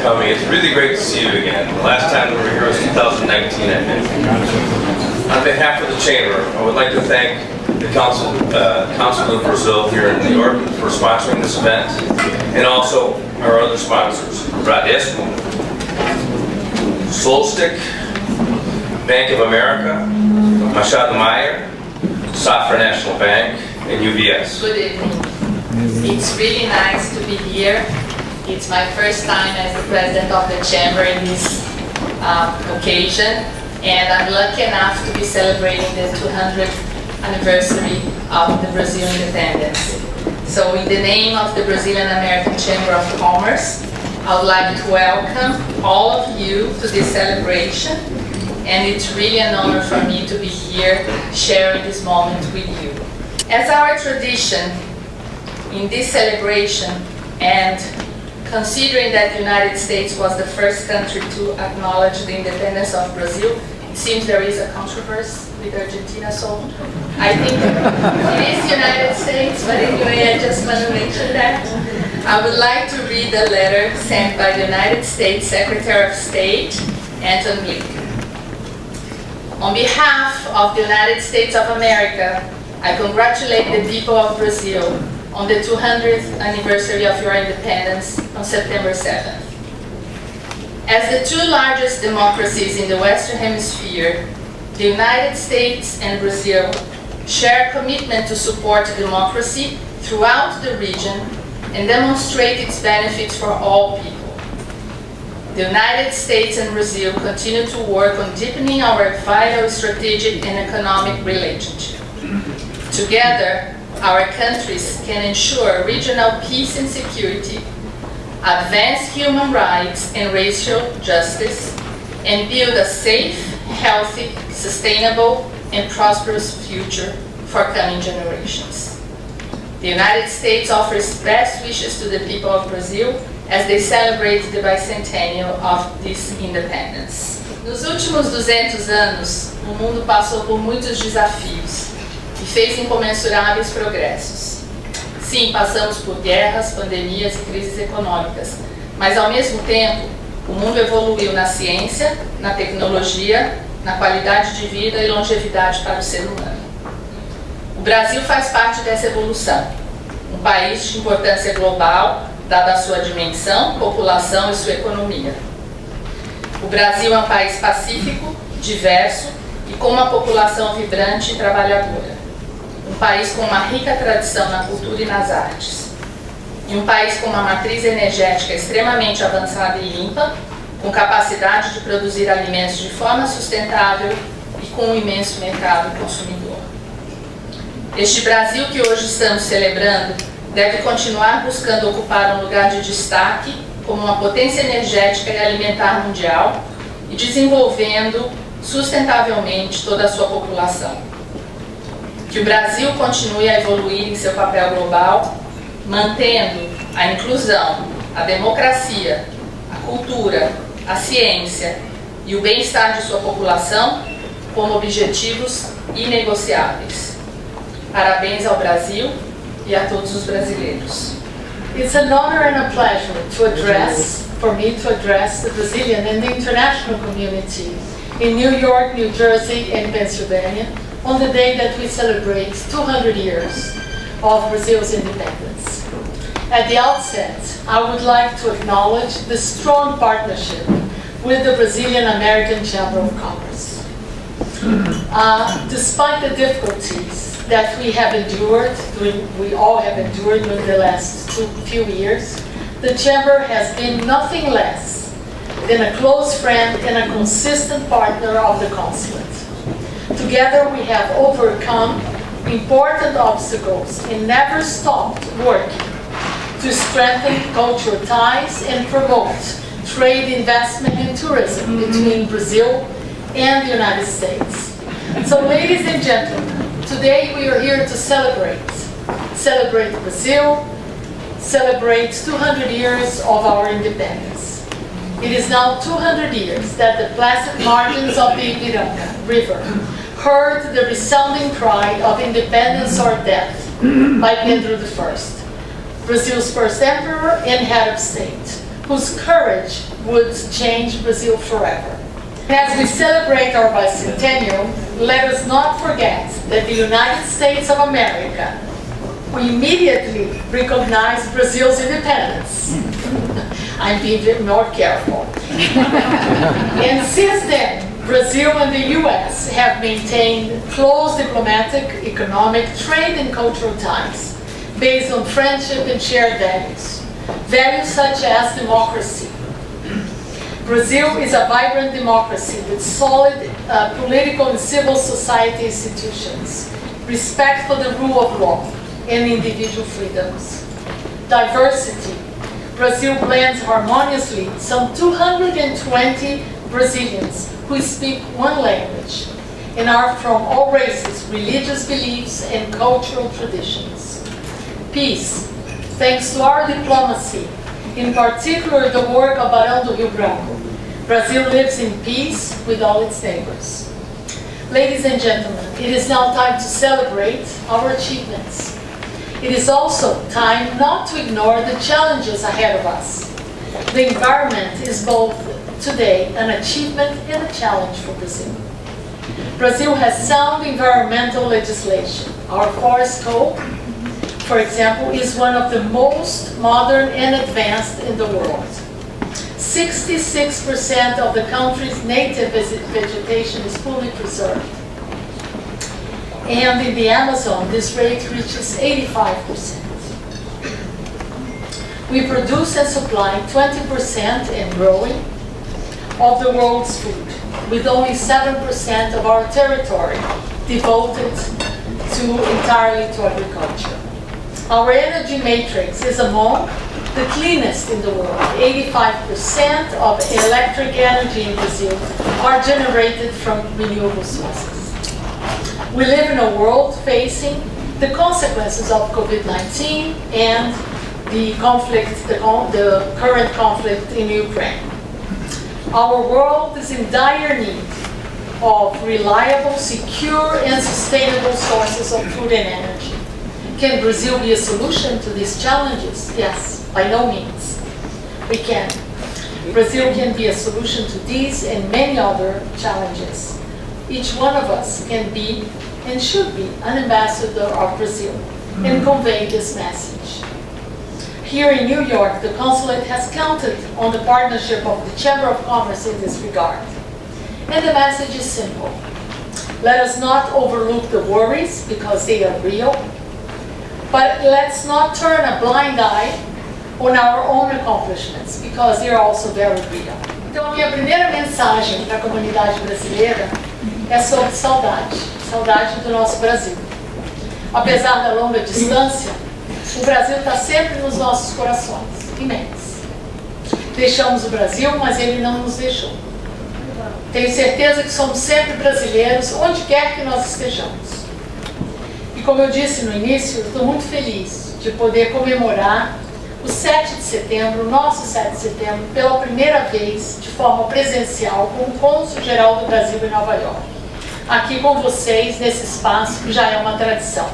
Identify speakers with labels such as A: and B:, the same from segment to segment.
A: coming. It's really great to see you again. The last time we were here was 2019, I think. On behalf of the Chamber, I would like to thank the Consul of Brazil here in New York for sponsoring this event, and also our other sponsors, Bradesco, Solstick, Bank of America, Machado Meyer, Safra National Bank, and UBS.
B: Good evening. It's really nice to be here. It's my first time as the President of the Chamber in this occasion, and I'm lucky enough to be celebrating the 200th anniversary of the Brazil independence. So in the name of the Brazilian American Chamber of Commerce, I would like to welcome all of you to this celebration, and it's really an honor for me to be here sharing this moment with you. As our tradition in this celebration, and considering that the United States was the first country to acknowledge the independence of Brazil, it seems there is a controversy with Argentina, so I think it is the United States, but anyway, I just want to mention that. I would like to read a letter sent by the United States Secretary of State, Anton Blinken. On behalf of the United States of America, I congratulate the people of Brazil on the 200th anniversary of your independence on September 7th. As the two largest democracies in the Western Hemisphere, the United States and Brazil share a commitment to support democracy throughout the region and demonstrate its benefits for all people. The United States and Brazil continue to work on deepening our vital strategic and economic relationship. Together, our countries can ensure regional peace and security, advance human rights and racial justice, and build a safe, healthy, sustainable, and prosperous future for coming generations. The United States offers best wishes to the people of Brazil as they celebrate the bicentennial of this independence. Nos últimos 200 anos, o mundo passou por muitos desafios e fez incomensuráveis progressos. Sim, passamos por guerras, pandemias e crises econômicas, mas ao mesmo tempo, o mundo evoluiu na ciência, na tecnologia, na qualidade de vida e longevidade para o ser humano. O Brasil faz parte dessa evolução, um país de importância global, dada a sua dimensão, população e sua economia. O Brasil é um país pacífico, diverso e com uma população vibrante e trabalhadora. Um país com uma rica tradição na cultura e nas artes. E um país com uma matriz energética extremamente avançada e limpa, com capacidade de produzir alimentos de forma sustentável e com um imenso mercado consumidor. Este Brasil que hoje estamos celebrando deve continuar buscando ocupar um lugar de destaque como uma potência energética e alimentar mundial e desenvolvendo sustentavelmente toda a sua população. Que o Brasil continue a evoluir em seu papel global, mantendo a inclusão, a democracia, a cultura, a ciência e o bem-estar de sua população como objetivos inegociáveis. Parabéns ao Brasil e a todos os brasileiros.
C: It's an honor and a pleasure for me to address the Brazilian and the international community in New York, New Jersey, and Pennsylvania on the day that we celebrate 200 years of Brazil's independence. At the outset, I would like to acknowledge the strong partnership with the Brazilian American Chamber of Commerce. Despite the difficulties that we all have endured during the last few years, the Chamber has been nothing less than a close friend and a consistent partner of the Consulate. Together we have overcome important obstacles and never stopped working to strengthen cultural ties and promote trade, investment, and tourism between Brazil and the United States. So, ladies and gentlemen, today we are here to celebrate Brazil, celebrate 200 years of our independence. It is now 200 years that the placid margins of the Ipiranga River heard the resounding cry of independence or death by Pedro I, Brazil's first emperor and head of state, whose courage would change Brazil forever. As we celebrate our bicentennial, let us not forget that the United States of America immediately recognized Brazil's independence. I'm being more careful. And since then, Brazil and the US have maintained close diplomatic, economic, trade, and cultural ties based on friendship and shared values. Values such as democracy. Brazil is a vibrant democracy with solid political and civil society institutions, respect for the rule of law, and individual freedoms. Diversity. Brazil blends harmoniously some 220 Brazilians who speak one language and are from all races, religious beliefs, and cultural traditions. Peace. Thanks to our diplomacy, in particular the work of Barão do Rio Branco, Brazil lives in peace with all its neighbors. Ladies and gentlemen, it is now time to celebrate our achievements. It is also time not to ignore the challenges ahead of us. The environment is both today an achievement and a challenge for Brazil. Brazil has sound environmental legislation. Our forest code, for example, is one of the most modern and advanced in the world. 66% of the country's native vegetation is fully preserved. And in the Amazon, this rate reaches 85%. We produce and supply 20% and growing of the world's food, with only 7% of our territory devoted entirely to agriculture. Our energy matrix is among the cleanest in the world. 85% of electric energy in Brazil are generated from renewable sources. We live in a world facing the consequences of COVID-19 and the current conflict in Ukraine. Our world is in dire need of reliable, secure, and sustainable sources of food and energy. Can Brazil be a solution to these challenges? Yes, by no means. We can. Brazil can be a solution to these and many other challenges. Each one of us can be and should be an ambassador of Brazil and convey this message. Here in New York, the consulate has counted on the partnership of the Chamber of Commerce in this regard. And the message is simple. Let us not overlook the worries because they are real, but let's not turn a blind eye on our own accomplishments because they are also very real. Então, a minha primeira mensagem para a comunidade brasileira é sobre saudade, saudade do nosso Brasil. Apesar da longa distância, o Brasil está sempre nos nossos corações, em mentes. Deixamos o Brasil, mas ele não nos deixou. Tenho certeza que somos sempre brasileiros, onde quer que nós estejamos. E como eu disse no início, eu estou muito feliz de poder comemorar o 7 de setembro, o nosso 7 de setembro, pela primeira vez, de forma presencial, com o Consul General do Brasil em Nova York. Aqui com vocês, nesse espaço que já é uma tradição.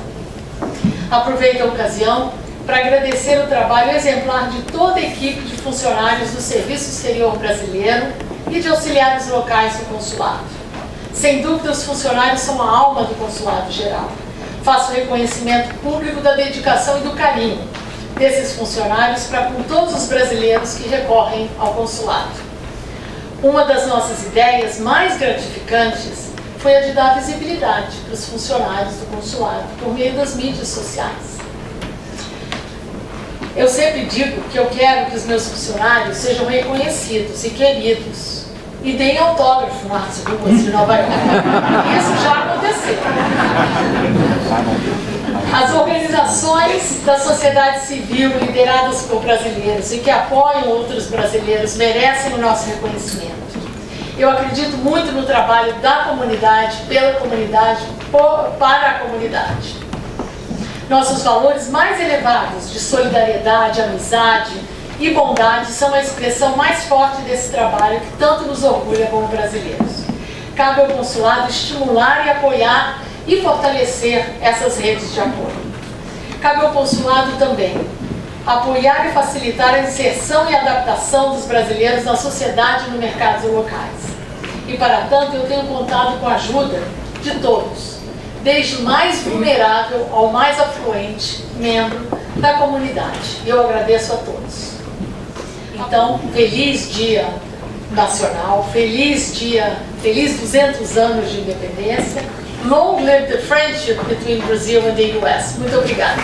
C: Aproveito a ocasião para agradecer o trabalho exemplar de toda a equipe de funcionários do Serviço Exterior Brasileiro e de auxiliares locais do consulado. Sem dúvida, os funcionários são a alma do consulado geral. Faço reconhecimento público da dedicação e do carinho desses funcionários para com todos os brasileiros que recorrem ao consulado. Uma das nossas ideias mais gratificantes foi a de dar visibilidade para os funcionários do consulado por meio das mídias sociais. Eu sempre digo que eu quero que os meus funcionários sejam reconhecidos e queridos e deem autógrafo nas ruas de Nova York. Isso já aconteceu. As organizações da sociedade civil lideradas por brasileiros e que apoiam outros brasileiros merecem o nosso reconhecimento. Eu acredito muito no trabalho da comunidade, pela comunidade, para a comunidade. Nossos valores mais elevados de solidariedade, amizade e bondade são a expressão mais forte desse trabalho que tanto nos orgulha como brasileiros. Cabe ao consulado estimular e apoiar e fortalecer essas redes de apoio. Cabe ao consulado também apoiar e facilitar a inserção e adaptação dos brasileiros na sociedade e no mercados locais. E para tanto eu tenho contado com a ajuda de todos, desde o mais vulnerável ao mais afluente membro da comunidade. Eu agradeço a todos. Então, feliz Dia Nacional, feliz 200 anos de independência. Long live the friendship between Brazil and the US. Muito obrigada.